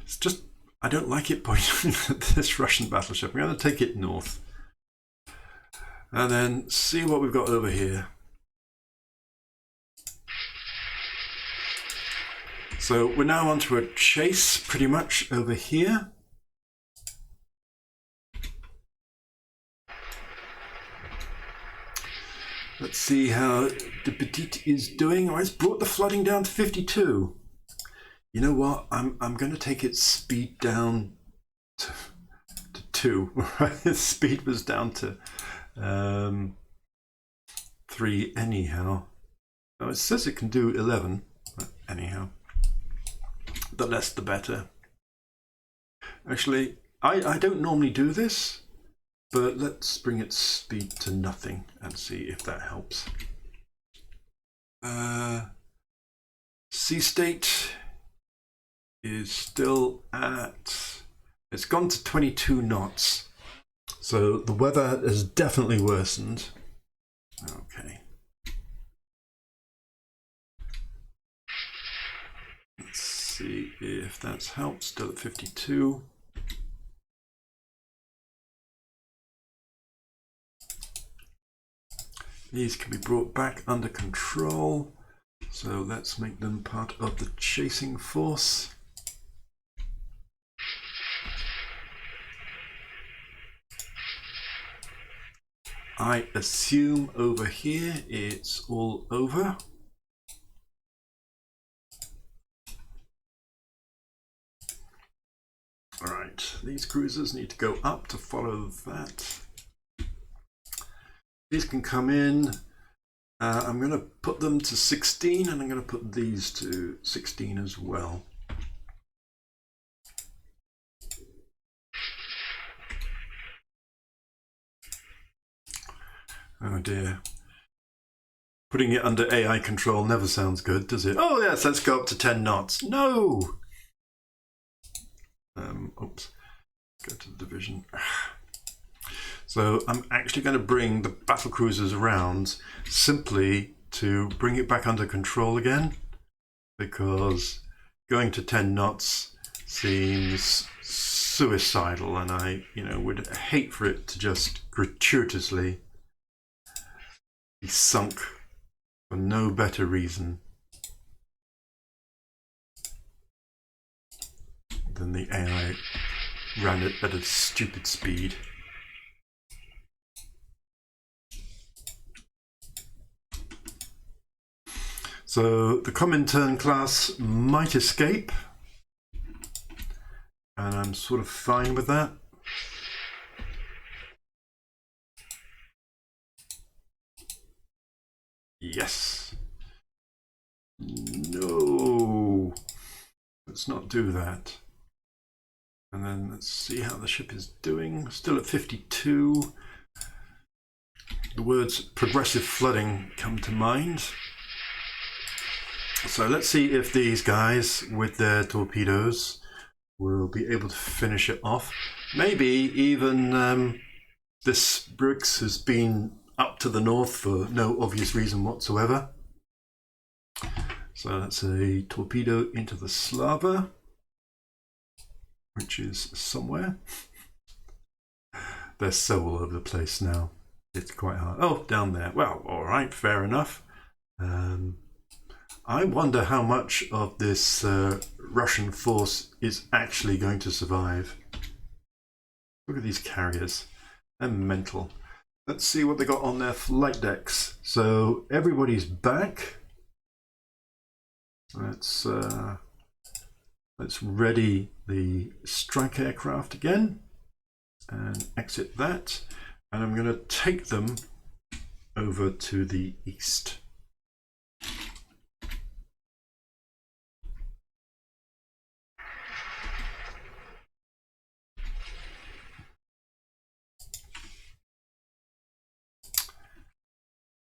It's just, I don't like it pointing at this Russian battleship. I'm going to take it north. And then see what we've got over here. So we're now onto a chase pretty much over here. Let's see how the Petite is doing. Oh, it's brought the flooding down to 52. You know what? I'm going to take its speed down to 2. Its speed was down to 3 anyhow. Oh, it says it can do 11, but anyhow. The less the better. Actually, I don't normally do this, but let's bring its speed to nothing and see if that helps. Sea state is still at, it's gone to 22 knots. So the weather has definitely worsened. Okay. Let's see if that's helped. Still at 52. These can be brought back under control. So let's make them part of the chasing force. I assume over here it's all over. All right, these cruisers need to go up to follow that. These can come in. I'm going to put them to 16, and I'm going to put these to 16 as well. Oh dear. Putting it under AI control never sounds good, does it? Oh yes, let's go up to 10 knots. No! Oops. Go to the division. So I'm actually going to bring the battle cruisers around simply to bring it back under control again, because going to 10 knots seems suicidal, and I, would hate for it to just gratuitously be sunk for no better reason than the AI ran it at a stupid speed. So the Comintern class might escape, and I'm sort of fine with that. Yes. No. Let's not do that. And then let's see how the ship is doing. Still at 52. The words progressive flooding come to mind. So let's see if these guys with their torpedoes will be able to finish it off. Maybe even this Briggs has been up to the north for no obvious reason whatsoever. So that's a torpedo into the Slava, which is somewhere. They're so all over the place now. It's quite hard. Oh, down there. Well, all right, fair enough. I wonder how much of this Russian force is actually going to survive. Look at these carriers. They're mental. Let's see what they got on their flight decks. So everybody's back. Let's ready the strike aircraft again and exit that. And I'm going to take them over to the east.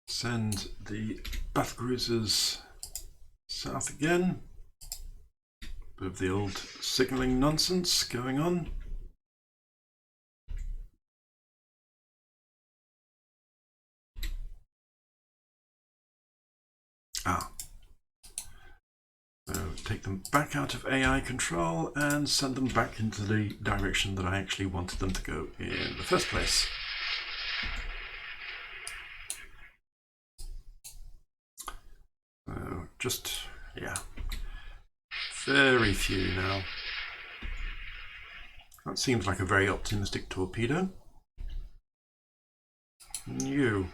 Send the battle cruisers south again. Bit of the old signalling nonsense going on. So take them back out of AI control and send them back into the direction that I actually wanted them to go in the first place. So just, yeah, very few now. That seems like a very optimistic torpedo. You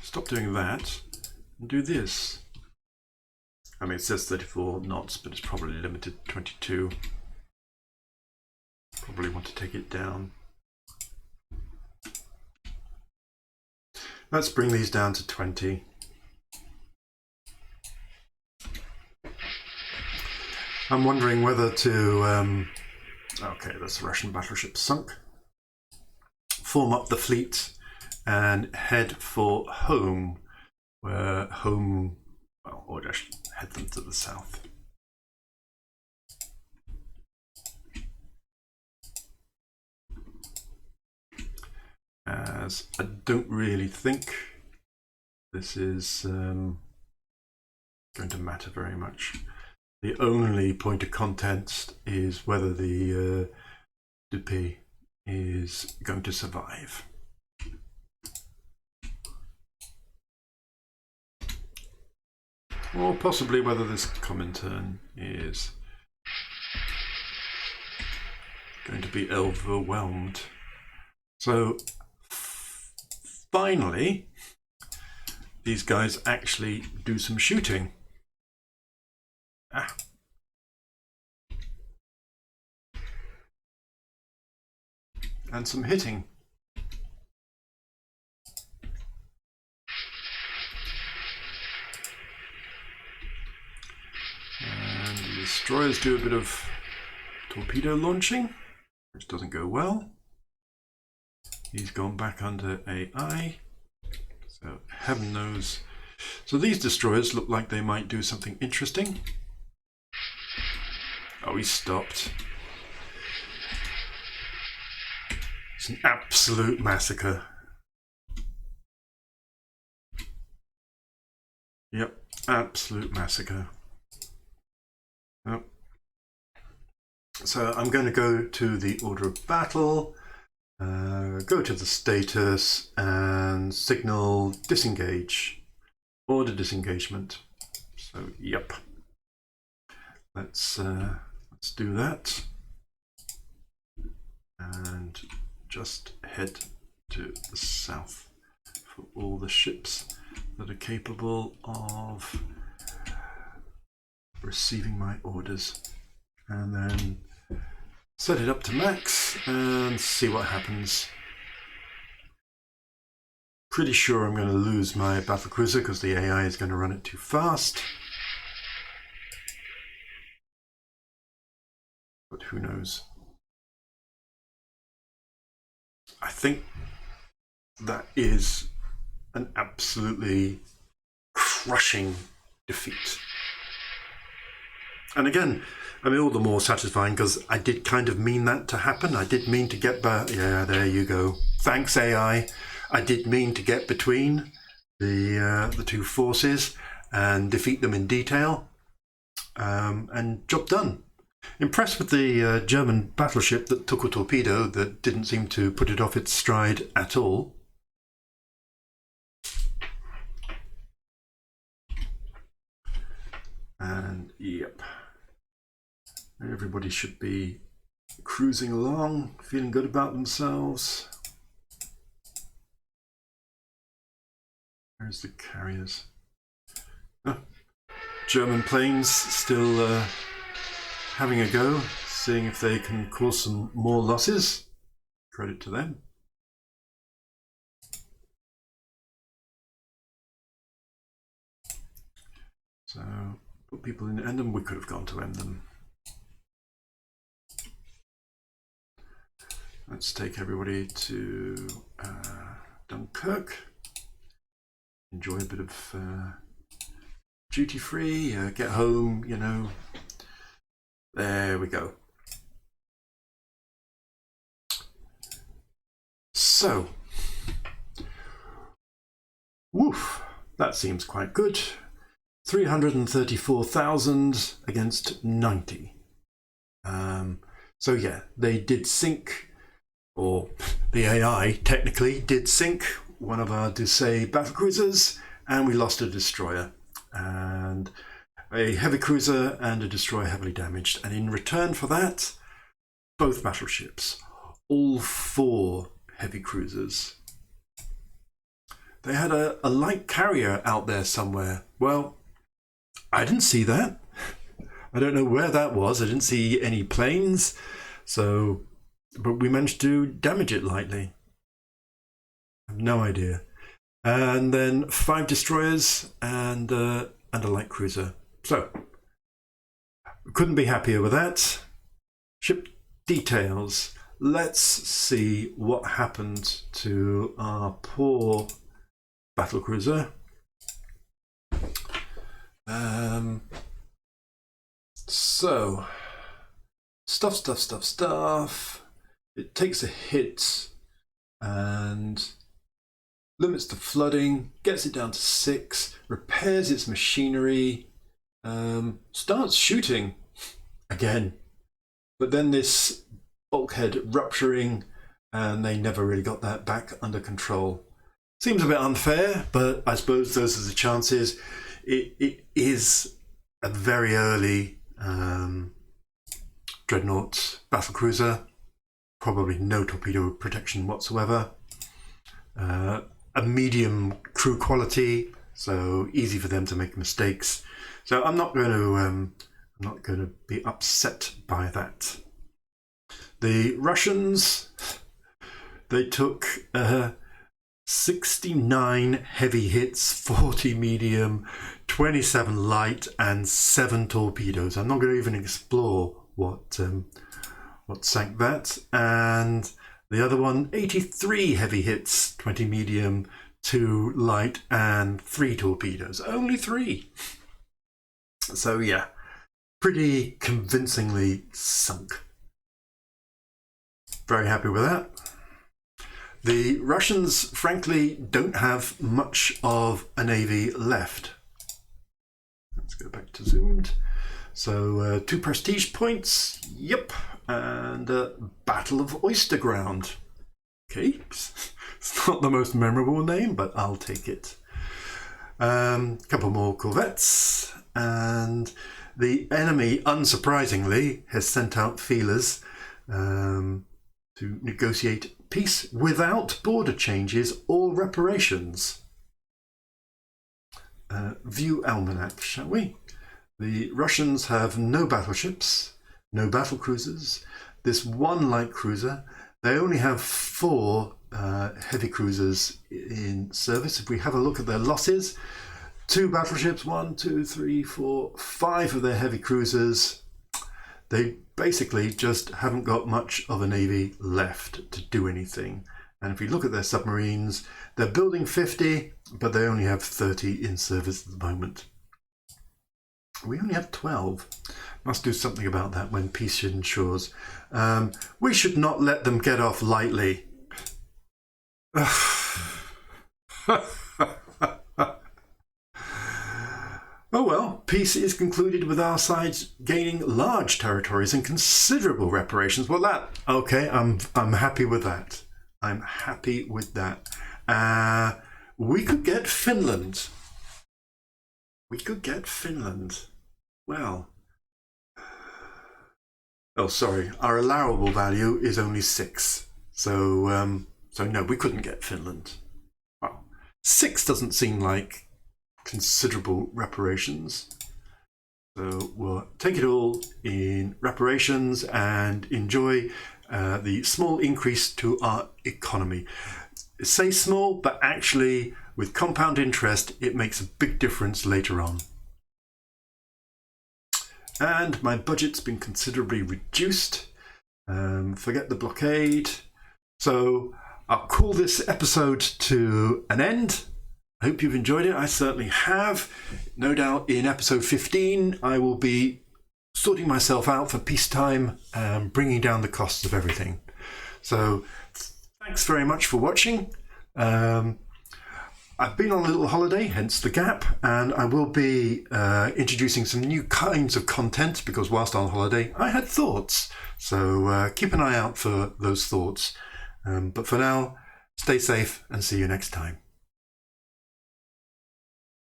stop doing that and do this. I mean, it says 34 knots, but it's probably limited to 22. Probably want to take it down. Let's bring these down to 20. I'm wondering whether to, okay, that's the Russian battleship sunk. Form up the fleet and head for home, where home, well, or just head them to the south. As I don't really think this is going to matter very much. The only point of contest is whether the Dupe is going to survive. Or possibly whether this Comintern is going to be overwhelmed. So finally, these guys actually do some shooting. And some hitting. And the destroyers do a bit of torpedo launching, which doesn't go well. He's gone back under AI, so heaven knows. So these destroyers look like they might do something interesting. Oh, he stopped. It's an absolute massacre. Yep, absolute massacre. Oh. So I'm going to go to the order of battle, go to the status and signal disengage, order disengagement. So yep, let's do that and just head to the south for all the ships that are capable of receiving my orders, and then set it up to max and see what happens. Pretty sure I'm going to lose my battlecruiser because the AI is going to run it too fast, but who knows. I think that is an absolutely crushing defeat. And again, I mean, all the more satisfying because I did kind of mean that to happen. I did mean to get back. Yeah, there you go. Thanks, AI. I did mean to get between the two forces and defeat them in detail. And job done. Impressed with the German battleship that took a torpedo that didn't seem to put it off its stride at all. And yep, everybody should be cruising along, feeling good about themselves. Where's the carriers? Oh, German planes still having a go, seeing if they can cause some more losses. Credit to them. So put people in Endem. We could have gone to Endem. Let's take everybody to Dunkirk. Enjoy a bit of duty free. Get home, you know. There we go. So, woof, that seems quite good. 334,000 against 90. So yeah, they did sink, or the AI technically did sink one of our Decisive battlecruisers, and we lost a destroyer. And a heavy cruiser and a destroyer heavily damaged, and in return for that, both battleships, all 4 heavy cruisers. They had a light carrier out there somewhere. Well, I didn't see that. I don't know where that was. I didn't see any planes, so but we managed to damage it lightly. I have no idea. And then 5 destroyers and a light cruiser. So, couldn't be happier with that. Ship details. Let's see what happened to our poor battlecruiser. So, stuff. It takes a hit and limits the flooding, gets it down to 6, repairs its machinery, starts shooting again. But then this bulkhead rupturing, and they never really got that back under control. Seems a bit unfair, but I suppose those are the chances. It is a very early dreadnought battlecruiser, probably no torpedo protection whatsoever. a medium crew quality, so easy for them to make mistakes. So I'm not going to be upset by that. The Russians, they took 69 heavy hits, 40 medium, 27 light, and 7 torpedoes. I'm not going to even explore what sank that. And the other one, 83 heavy hits, 20 medium, 2 light, and 3 torpedoes. Only 3. So yeah, pretty convincingly sunk. Very happy with that. The Russians, frankly, don't have much of a navy left. Let's go back to zoomed. So 2 prestige points, yep, and Battle of Oyster Ground. Okay, it's not the most memorable name, but I'll take it. Couple more corvettes, and the enemy, unsurprisingly, has sent out feelers to negotiate peace without border changes or reparations. View Almanac, shall we? The Russians have no battleships, no battle cruisers, this 1 light cruiser. They only have 4 heavy cruisers in service. If we have a look at their losses, 2 battleships, 1, 2, 3, 4, 5 of their heavy cruisers. They basically just haven't got much of a navy left to do anything. And if we look at their submarines, they're building 50, but they only have 30 in service at the moment. We only have 12. Must do something about that when peace ensures. We should not let them get off lightly. Oh well, peace is concluded with our sides gaining large territories and considerable reparations. Well, okay, I'm happy with that. I'm happy with that. We could get Finland. Well, oh sorry, our allowable value is only 6. So no, we couldn't get Finland. Well, 6 doesn't seem like considerable reparations. So we'll take it all in reparations and enjoy the small increase to our economy. Say small, but actually with compound interest, it makes a big difference later on. And my budget's been considerably reduced. Forget the blockade. So I'll call this episode to an end. I hope you've enjoyed it. I certainly have. No doubt in episode 15, I will be sorting myself out for peacetime and bringing down the costs of everything. So thanks very much for watching. I've been on a little holiday, hence the gap, and I will be introducing some new kinds of content because whilst on holiday, I had thoughts. So keep an eye out for those thoughts. But for now, stay safe and see you next time.